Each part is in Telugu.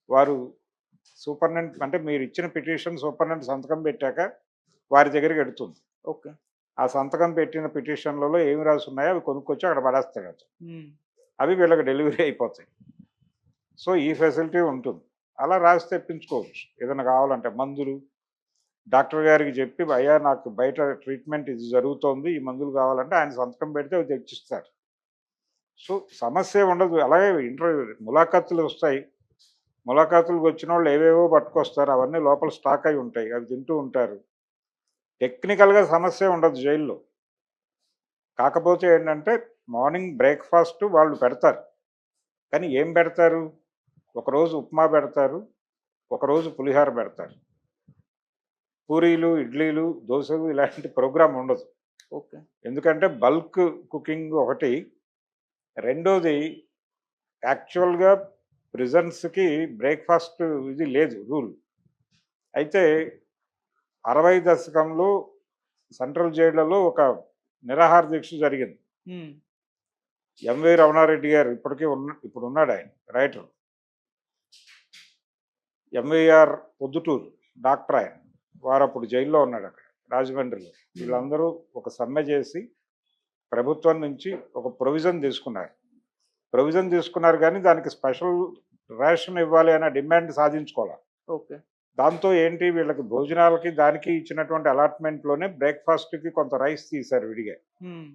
వారు సూపరింటెండెంట్ అంటే మీరు ఇచ్చిన పిటిషన్ సూపరింటెండెంట్ సంతకం పెట్టాక వారి దగ్గరికి ఎడుతుంది. ఓకే. ఆ సంతకం పెట్టిన పిటిషన్‌లలో ఏమి రాసున్నాయో అవి కొనుక్కొచ్చి అక్కడ పడేస్తాడు అతను. హ్మ్. అవి వీళ్ళకి డెలివరీ అయిపోతాయి. సో, ఈ ఫెసిలిటీ ఉంటుంది. అలా రాసి తెప్పించుకోవచ్చు. ఏదైనా కావాలంటే మందులు డాక్టర్ గారికి చెప్పి, "అయ్యా నాకు బయట ట్రీట్మెంట్ ఇది జరుగుతోంది. ఈ మందులు కావాలంటే" ఆయన సంతకం పెడితే అవి తెచ్చిస్తారు. సో, సమస్య ఉండదు. అలాగే ములాఖతులు వస్తాయి. ములాఖతులకు వచ్చినోళ్ళు ఏవేవో పట్టుకొస్తారు. అవన్నీ లోపల స్టాక్ అయి ఉంటాయి. అవి తింటూ ఉంటారు. టెక్నికల్‌గా సమస్య ఉండదు జైల్‌లో. కాకపోతే ఏంటంటే మార్నింగ్ బ్రేక్‌ఫాస్ట్ వాళ్ళు పెడతారు. కానీ ఏం పెడతారు? ఒకరోజు ఉప్మా పెడతారు. ఒకరోజు పులిహోర పెడతారు. పూరీలు, ఇడ్లీలు, దోసలు ఇలాంటి ప్రోగ్రామ్ ఉండదు. ఓకే. ఎందుకంటే బల్క్ కుకింగ్ ఒకటి. రెండోది యాక్చువల్‌గా ప్రిజన్స్‌కి బ్రేక్‌ఫాస్ట్ ఇది లేదు రూల్. అయితే 60 దశకంలో సెంట్రల్ జైళ్ళలో ఒక నిరాహార దీక్ష జరిగింది. హ్మ్. ఎంవి రమణారెడ్డి గారు ఇప్పటికీ ఇప్పుడున్నాడాయన రైటర్. ఎంవీఆర్ పొద్దుటూరు డాక్టర్ ఆయన. వారప్పుడు జైల్లో ఉన్నాడక్కడ రాజమండ్రిలో. వీళ్ళందరూ ఒక సమ్మె చేసి ప్రభుత్వం నుంచి ఒక ప్రొవిజన్ తీసుకున్నారు. ప్రొవిజన్ తీసుకున్నారు కానీ దానికి స్పెషల్ రేషన్ ఇవ్వాలి అనే డిమాండ్ సాధించుకోవాలి. ఓకే. దాంతో ఏంటి వీళ్ళకి భోజనాలకి దానికి ఇచ్చినటువంటి అలాట్మెంట్‌లోనే బ్రేక్‌ఫాస్ట్‌కి కొంత రైస్ తీశారు విడిగా. హ్మ్.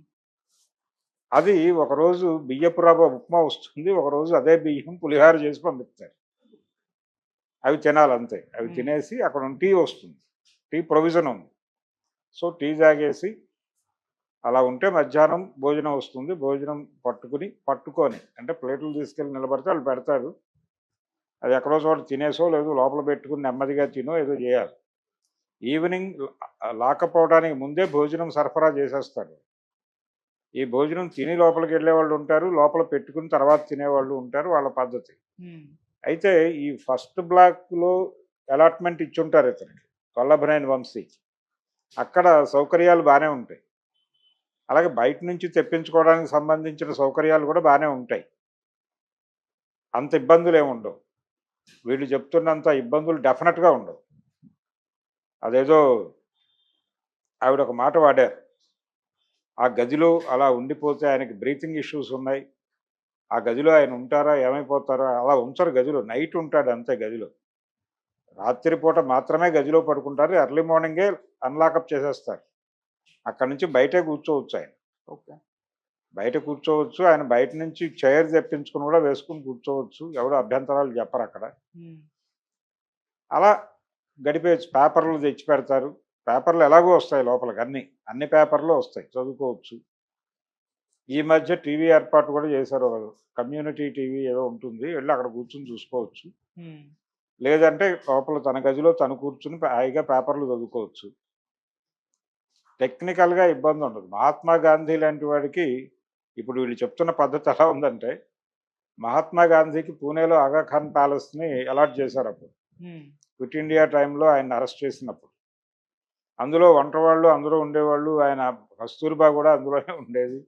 అది ఒకరోజు బియ్యపు రవ్వ ఉప్మా వస్తుంది. ఒకరోజు అదే బియ్యం పులిహోర చేసి పంపిస్తారు. అవి తినాలంతే. అవి హ్మ్. తినేసి అక్కడ టీ వస్తుంది. టీ ప్రొవిజన్ ఉంది. సో, టీ తాగేసి అలా ఉంటే మధ్యాహ్నం భోజనం వస్తుంది. భోజనం పట్టుకొని అంటే ప్లేటులు తీసుకెళ్ళి నిలబడితే వాళ్ళు పెడతారు. అది ఎక్కడో చోట తినేసో లేదో లోపల పెట్టుకొని నెమ్మదిగా తినో ఏదో చేయాలి. ఈవినింగ్ లాకప్ అవ్వడానికి ముందే భోజనం సరఫరా చేసేస్తారు. ఈ భోజనం తిని లోపలికెళ్ళేవాళ్ళు ఉంటారు. లోపల పెట్టుకుని తర్వాత తినేవాళ్ళు ఉంటారు. వాళ్ళ పద్ధతి. హ్మ్. అయితే ఈ ఫస్ట్ బ్లాక్‌లో అలాట్‌మెంట్ ఇచ్చుంటారు ఇతనికి. వల్లభనేని వంశీకి. అక్కడ సౌకర్యాలు బానే ఉంటాయి. అలాగే బయట నుంచి తెప్పించుకోవడానికి సంబంధించిన సౌకర్యాలు కూడా బానే ఉంటాయి. అంత ఇబ్బందులేముండవు. వీళ్ళు చెప్తున్నంత ఇబ్బందులు డెఫినెట్‌గా ఉండవు. అదేదో ఆవిడ ఒక మాట వాడారు. ఆ గదిలో అలా ఉండిపోతే ఆయనకి బ్రీతింగ్ ఇష్యూస్ ఉన్నాయి. ఆ గదిలో ఆయన ఉంటారా? ఏమైపోతారో అలా ఉంచరు గదిలో. నైట్ ఉంటాడు అంతే గదిలో. రాత్రిపూట మాత్రమే గదిలో పడుకుంటారు. ఎర్లీ మార్నింగే అన్‌లాకప్ చేసేస్తారు. అక్కడి నుంచి బయటే కూర్చోవచ్చు ఆయన. ఓకే. బయట కూర్చోవచ్చు. ఆయన బయట నుంచి చైర్ తెప్పించుకొని కూడా వేసుకొని కూర్చోవచ్చు. ఎవరు అభ్యంతరాలు చెప్పరక్కడ. హ్మ్. అలా గడిపేయచ్చు. పేపర్‌లు తెచ్చిపెడతారు. పేపర్‌లు ఎలాగో వస్తాయి లోపలికి అన్నీ. అన్ని పేపర్‌లు వస్తాయి. చదువుకోవచ్చు. ఈ మధ్య టీవీ ఏర్పాటు కూడా చేశారు. కమ్యూనిటీ టీవీ ఏదో ఉంటుంది. వెళ్లి అక్కడ కూర్చొని చూసుకోవచ్చు. హ్మ్. లేదంటే లోపల తన గదిలో తను కూర్చొని హాయిగా పేపర్‌లు చదువుకోవచ్చు. టెక్నికల్‌గా ఇబ్బందుండదు. మహాత్మా గాంధీ లాంటి వాడికి ఇప్పుడు వీళ్ళు చెప్తున్న పద్ధతి ఎలా ఉందంటే, మహాత్మా గాంధీకి పూణేలో ఆగా ఖాన్ ప్యాలెస్‌ని అలాట్ చేశారప్పుడు. హ్మ్. క్విట్ ఇండియా టైంలో ఆయన్ని అరెస్ట్ చేసినప్పుడు. అందులో వంట వాళ్ళు అందరూ ఉండేవాళ్ళు. ఆయన కస్తూరిబా కూడా అందులోనే ఉండేది.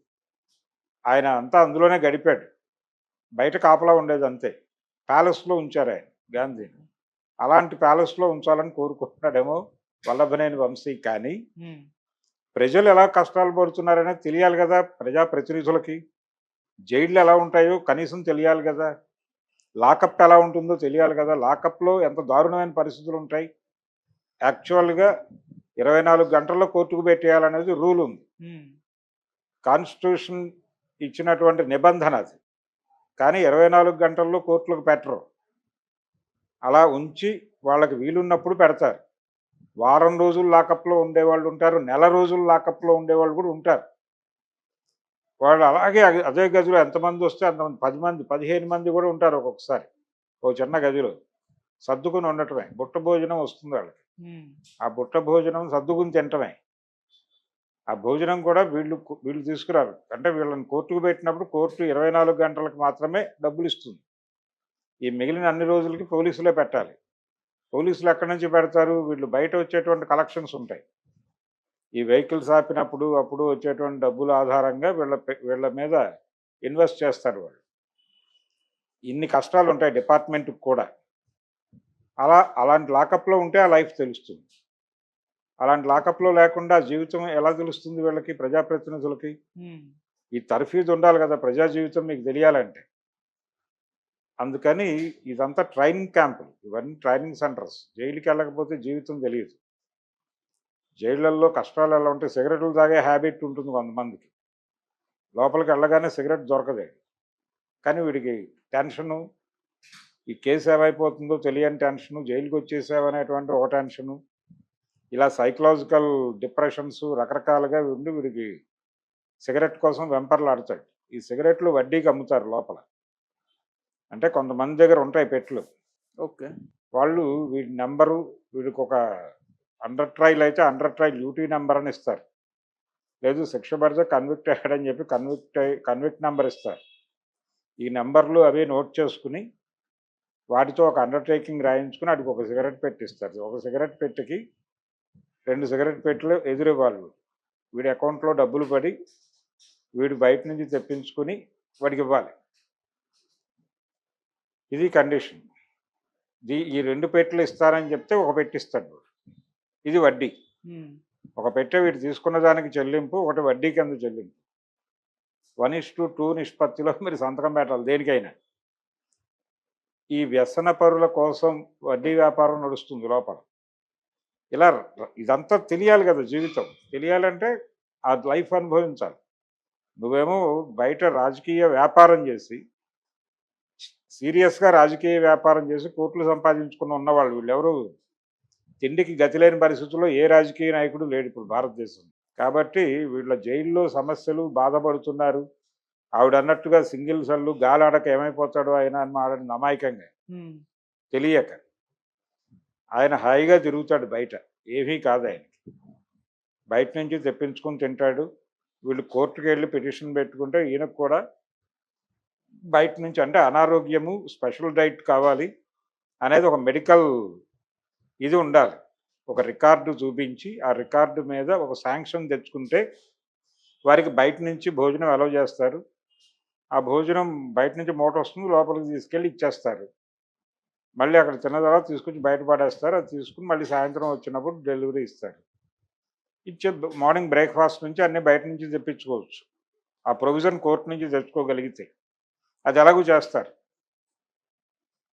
ఆయన అంతా అందులోనే గడిపాడు. బయట కాపలా ఉండేదంతే. ప్యాలెస్‌లో ఉంచారాయన గాంధీని. అలాంటి ప్యాలెస్‌లో ఉంచాలని కోరుకుంటున్నాడేమో వల్లభనేని వంశీ కానీ, హ్మ్. ప్రజలు ఎలా కష్టాలు పడుతున్నారనేది తెలియాలి గదా! ప్రజాప్రతినిధులకి. జైళ్ళు ఎలా ఉంటాయో కనీసం తెలియాలి గదా! లాకప్ ఎలా ఉంటుందో తెలియాలి గదా! లాకప్‌లో ఎంత దారుణమైన పరిస్థితులుంటాయి. యాక్చువల్‌గా 24 గంటల్లో కోర్టుకు పెట్టేయాలనేది రూలుంది. హ్మ్. కాన్స్టిట్యూషన్ ఇచ్చినటువంటి నిబంధన అది. కానీ 24 గంటల్లో కోర్టులకు పెట్టరు. అలా ఉంచి వాళ్ళకి వీలున్నప్పుడు పెడతారు. వారం రోజులు లాకప్‌లో ఉండేవాళ్ళుంటారు. నెల రోజులు లాకప్‌లో ఉండేవాళ్ళు గూడా ఉంటారు. వాళ్ళు అలాగే అదే గదిలో ఎంతమందొస్తే అంతమంది 10 మంది, 15 మంది గూడా ఉంటారు ఒక్కొక్కసారి. ఓ చిన్న గదిలో. సర్దుకొని ఉండటమే. బుట్ట భోజనం వస్తుంది వాళ్ళకి. హ్మ్. ఆ బుట్ట భోజనం సర్దుకుని తినటమే. ఆ భోజనం కూడా వీళ్ళు తీసుకురారు. అంటే వీళ్ళని కోర్టుకు పెట్టినప్పుడు కోర్టు 24 గంటలకు మాత్రమే డబ్బులిస్తుంది. ఈ మిగిలిన అన్ని రోజులకి పోలీసులే పెట్టాలి. పోలీసులు ఎక్కడి నుంచి పెడతారు? వీళ్ళు బయట వచ్చేటువంటి కలెక్షన్స్ ఉంటాయి. ఈ వెహికల్స్ ఆపినప్పుడు, అప్పుడు వచ్చేటువంటి డబ్బుల ఆధారంగా వీళ్ళ మీద ఇన్వెస్ట్ చేస్తారు వాళ్ళు. ఇన్ని కష్టాలుంటాయి డిపార్ట్‌మెంట్‌కి కూడా. అలాంటి లాకప్లో ఉంటే ఆ లైఫ్ తెలుస్తుంది. అలాంటి లాకప్లో లేకుండా జీవితం ఎలా తెలుస్తుంది వీళ్ళకి, ప్రజాప్రతినిధులకి? ఈ తర్ఫీదు ఉండాలి కదా ప్రజా జీవితం మీకు తెలియాలంటే. అందుకని ఇదంతా ట్రైనింగ్ క్యాంపులు, ఇవన్నీ ట్రైనింగ్ సెంటర్స్. జైలుకి వెళ్ళకపోతే జీవితం తెలియదు. జైళ్ళల్లో కష్టాలు ఎలా ఉంటాయి, సిగరెట్లు తాగే హ్యాబిట్ ఉంటుంది కొంతమందికి. లోపలికి వెళ్ళగానే సిగరెట్ దొరకదే. కానీ వీడికి టెన్షను, ఈ కేసు ఏమైపోతుందో తెలియని టెన్షను, జైలుకి వచ్చేసావనేటువంటి ఒక టెన్షను, ఇలా సైకలాజికల్ డిప్రెషన్స్ రకరకాలుగా ఉండి వీడికి సిగరెట్ కోసం వెంపర్లాడతాడు. ఈ సిగరెట్లు వడ్డీకి అమ్ముతారు లోపల. అంటే కొంతమంది దగ్గర ఉంటాయి పెట్టెలు. ఓకే. వాళ్ళు వీడి నెంబరు, వీడికి ఒక అండర్ ట్రయల్ అయితే అండర్ ట్రయల్ డ్యూటీ నెంబర్ అని ఇస్తారు. లేదు శిక్ష పడితే కన్విక్ట్ అయ్యాడని చెప్పి కన్విక్ట్ నెంబర్ ఇస్తారు. ఈ నెంబర్లు అవి నోట్ చేసుకుని వాటితో ఒక అండర్టేకింగ్ రాయించుకుని వాడికి ఒక సిగరెట్ పెట్టిస్తారు. ఒక సిగరెట్ పెట్టెకి 2 సిగరెట్ పెట్టెలు ఎదురివ్వాలి. వీడి అకౌంట్లో డబ్బులు పడి వీడు బయట నుంచి తెప్పించుకుని వాడికి ఇవ్వాలి. ఇది కండిషన్. ఈ 2 పెట్టెలు ఇస్తారని చెప్తే ఒక పెట్టిస్తాడు. ఇది వడ్డీ. ఒక పెట్టె వీడు తీసుకున్న దానికి చెల్లింపు, ఒకటి వడ్డీ కింద చెల్లింపు. 1:2 నిష్పత్తిలో మీరు సంతకం పెట్టాలి దేనికైనా. ఈ వ్యసన పరుల కోసం వడ్డీ వ్యాపారం నడుస్తుంది లోపల. ఇలా ఇదంతా తెలియాలి కదా జీవితం. తెలియాలంటే ఆ లైఫ్ అనుభవించాలి. నువ్వేమో బయట రాజకీయ వ్యాపారం చేసి, సీరియస్గా రాజకీయ వ్యాపారం చేసి కోట్లు సంపాదించుకుని ఉన్నవాళ్ళు వీళ్ళెవరు తిండికి గతి లేని పరిస్థితుల్లో ఏ రాజకీయ నాయకుడు లేడు ఇప్పుడు భారతదేశం. కాబట్టి వీళ్ళ జైల్లో సమస్యలు బాధపడుతున్నారు. ఆవిడ అన్నట్టుగా సింగిల్ సెల్లు గాలాడక ఏమైపోతాడో ఆయన అని మాడని అమాయకంగా తెలియక ఆయన హాయిగా తిరుగుతాడు బయట. ఏమీ కాదు ఆయనకి. బయట నుంచి తెప్పించుకొని తింటాడు. వీళ్ళు కోర్టుకు వెళ్ళి పిటిషన్ పెట్టుకుంటే ఈయనకు కూడా బయట నుంచి అంటే అనారోగ్యము, స్పెషల్ డైట్ కావాలి అనేది ఒక మెడికల్ ఇది ఉండాలి. ఒక రికార్డు చూపించి ఆ రికార్డు మీద ఒక శాంక్షన్ తెచ్చుకుంటే వారికి బయట నుంచి భోజనం అలౌ చేస్తారు. ఆ భోజనం బయట నుంచి మూట వస్తుంది, లోపలికి తీసుకెళ్ళి ఇచ్చేస్తారు. మళ్ళీ అక్కడ తిన్న తర్వాత తీసుకొచ్చి బయట పడేస్తారు. అది తీసుకుని మళ్ళీ సాయంత్రం వచ్చినప్పుడు డెలివరీ ఇస్తారు. ఇచ్చే మార్నింగ్ బ్రేక్ఫాస్ట్ నుంచి అన్నీ బయట నుంచి తెప్పించుకోవచ్చు. ఆ ప్రొవిజన్ కోర్టు నుంచి తెచ్చుకోగలిగితే అది ఎలాగూ చేస్తారు.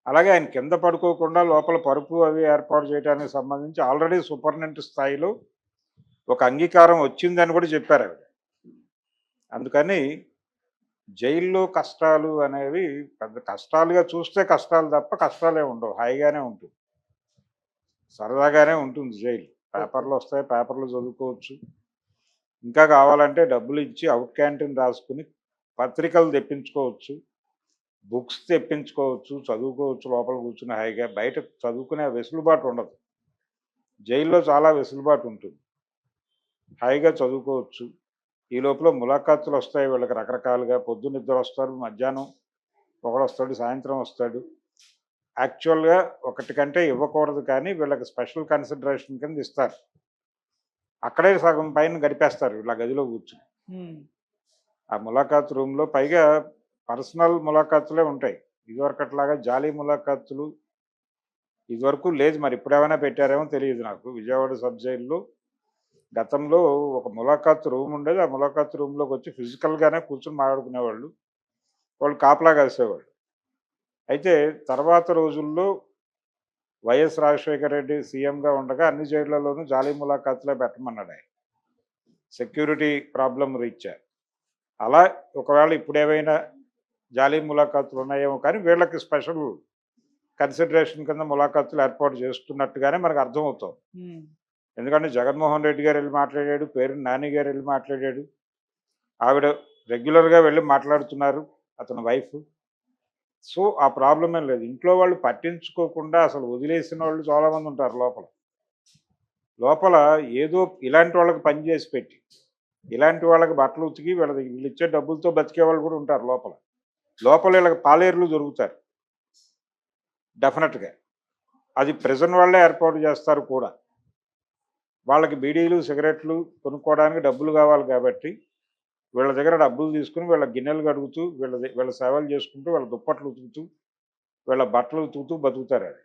అలాగే ఆయన కింద పడుకోకుండా లోపల పరుపు అవి ఏర్పాటు చేయడానికి సంబంధించి ఆల్రెడీ సూపరింటెండెంట్ స్థాయిలో ఒక అంగీకారం వచ్చిందని కూడా చెప్పారు ఆవిడ. అందుకని జైల్లో కష్టాలు అనేవి పెద్ద కష్టాలుగా చూస్తే కష్టాలు తప్ప కష్టాలే ఉండవు. హాయిగానే ఉంటుంది, సరదాగానే ఉంటుంది జైలు. పేపర్లు వస్తాయి, పేపర్లు చదువుకోవచ్చు. ఇంకా కావాలంటే డబ్బులు ఇచ్చి అవుట్ క్యాంటీన్ రాసుకుని పత్రికలు తెప్పించుకోవచ్చు, బుక్స్ తెప్పించుకోవచ్చు, చదువుకోవచ్చు లోపల కూర్చుని హాయిగా. బయట చదువుకునే వెసులుబాటు ఉండదు. జైల్లో చాలా వెసులుబాటు ఉంటుంది, హాయిగా చదువుకోవచ్చు. ఈ లోపల ములాఖాతులు వస్తాయి వీళ్ళకి రకరకాలుగా. పొద్దున్న ఇద్దరు వస్తారు, మధ్యాహ్నం ఒకడు వస్తాడు, సాయంత్రం వస్తాడు. యాక్చువల్గా ఒకటి కంటే ఇవ్వకూడదు కానీ వీళ్ళకి స్పెషల్ కన్సిడరేషన్ కింద ఇస్తారు. అక్కడే సగం పైన గడిపేస్తారు ఇలా గదిలో కూర్చుని. ఆ ములాఖాత్ రూమ్లో పైగా పర్సనల్ ములాఖాతులే ఉంటాయి. ఇదివరకట్లాగా జాలీ ములాఖాతులు ఇదివరకు లేదు, మరి ఇప్పుడేమైనా పెట్టారేమో తెలియదు నాకు. విజయవాడ సబ్ జైల్లో గతంలో ఒక ములాఖాత్ రూమ్ ఉండేది. ఆ ములాఖాత్ రూమ్లోకి వచ్చి ఫిజికల్గానే కూర్చొని మాట్లాడుకునేవాళ్ళు, వాళ్ళు కాపలా కాసేవాళ్ళు. అయితే తర్వాత రోజుల్లో వైఎస్ రాజశేఖర రెడ్డి సీఎంగా ఉండగా అన్ని జైళ్లలోనూ జాలీ ములాఖాతులే పెట్టమన్నాడు ఆయన, సెక్యూరిటీ ప్రాబ్లం రీత్యా. అలా ఒకవేళ ఇప్పుడేమైనా జాలీ ములాఖాతులు ఉన్నాయేమో కానీ వీళ్ళకి స్పెషల్ కన్సిడరేషన్ కింద ములాఖాతులు ఏర్పాటు చేస్తున్నట్టుగానే మనకు అర్థమవుతుంది. ఎందుకంటే జగన్మోహన్ రెడ్డి గారు వెళ్ళి మాట్లాడాడు, పేరుని నాని గారు వెళ్ళి మాట్లాడాడు, ఆవిడ రెగ్యులర్గా వెళ్ళి మాట్లాడుతున్నారు, అతని వైఫ్. సో ఆ ప్రాబ్లం ఏం లేదు. ఇంట్లో వాళ్ళు పట్టించుకోకుండా అసలు వదిలేసిన వాళ్ళు చాలామంది ఉంటారు లోపల. లోపల ఏదో ఇలాంటి వాళ్ళకి పని చేసి పెట్టి, ఇలాంటి వాళ్ళకి బట్టలు ఉతికి వీళ్ళు ఇచ్చే డబ్బులతో బతికే వాళ్ళు కూడా ఉంటారు లోపల. లోపల వీళ్ళకి పాలేరులు దొరుకుతారు డెఫినెట్గా. అది ప్రిజన్ వాళ్ళే ఏర్పాటు చేస్తారు కూడా. వాళ్ళకి బీడీలు సిగరెట్లు కొనుక్కోవడానికి డబ్బులు కావాలి కాబట్టి వీళ్ళ దగ్గర డబ్బులు తీసుకుని వీళ్ళ గిన్నెలు కడుగుతూ వీళ్ళ సేవలు చేసుకుంటూ వీళ్ళ దుప్పట్లు ఉతుకుతూ వీళ్ళ బట్టలు ఉతుకుతూ బతుకుతారు. అది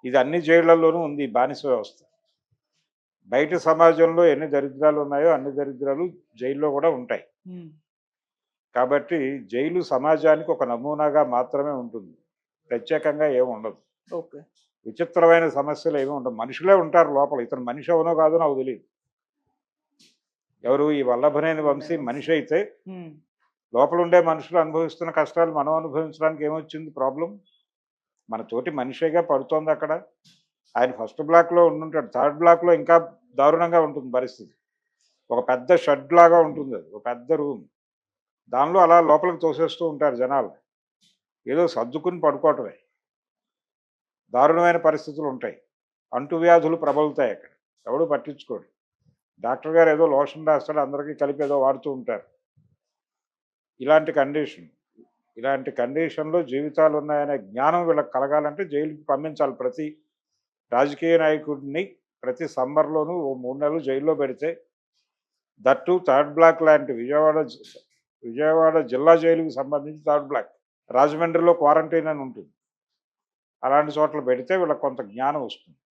ఇది అన్ని జైళ్లలోనూ ఉంది ఈ బానిస వ్యవస్థ. బయట సమాజంలో ఎన్ని దరిద్రాలు ఉన్నాయో అన్ని దరిద్రాలు జైల్లో కూడా ఉంటాయి. హ్మ్. కాబట్టి జైలు సమాజానికి ఒక నమూనాగా మాత్రమే ఉంటుంది. ప్రత్యేకంగా ఏమి ఉండదు. ఓకే. విచిత్రమైన సమస్యలు ఏమి ఉండవు. మనుషులే ఉంటారు లోపల. ఇతను మనిషి అవునో కాదో నాకు తెలియదు. ఎవరు ఈ వల్లభనేని వంశీ మనిషి అయితే హ్మ్. లోపల ఉండే మనుషులు అనుభవిస్తున్న కష్టాలు మనం అనుభవించడానికి ఏమొచ్చింది ప్రాబ్లం? మన తోటి మనిషేగా పడుతోంది అక్కడ. ఆయన ఫస్ట్ బ్లాక్‌లో ఉండుంటాడు. థర్డ్ బ్లాక్‌లో ఇంకా దారుణంగా ఉంటుంది పరిస్థితి. ఒక పెద్ద షెడ్ లాగా ఉంటుందది. ఒక పెద్ద రూమ్. దానిలో అలా లోపలికి తోసేస్తూ ఉంటారు జనాల్ని. ఏదో సర్దుకుని పడుకోవటమే. దారుణమైన పరిస్థితులుంటాయి. అంటువ్యాధులు ప్రబలుతాయి అక్కడ. ఎవడు పట్టించుకోడు. డాక్టర్ గారు ఏదో లోషన్ రాస్తాడు. అందరికీ కలిపి ఏదో వాడుతూ ఉంటారు. ఇలాంటి కండిషన్. ఇలాంటి కండిషన్‌లో జీవితాలున్నాయనే జ్ఞానం వీళ్ళకి కలగాలంటే జైలుకి పంపించాలి. ప్రతి రాజకీయ నాయకుడిని ప్రతి సమ్మర్‌లోనూ ఓ 3 నెలలు జైల్లో పెడితే దట్ టూ థర్డ్ బ్లాక్ లాంటి విజయవాడ జిల్లా జైలుకి సంబంధించి థర్డ్ బ్లాక్. రాజమండ్రిలో క్వారంటైన్ అని ఉంటుంది. అలాంటి చోట్ల పెడితే వీళ్ళకి కొంత జ్ఞానం వస్తుంది.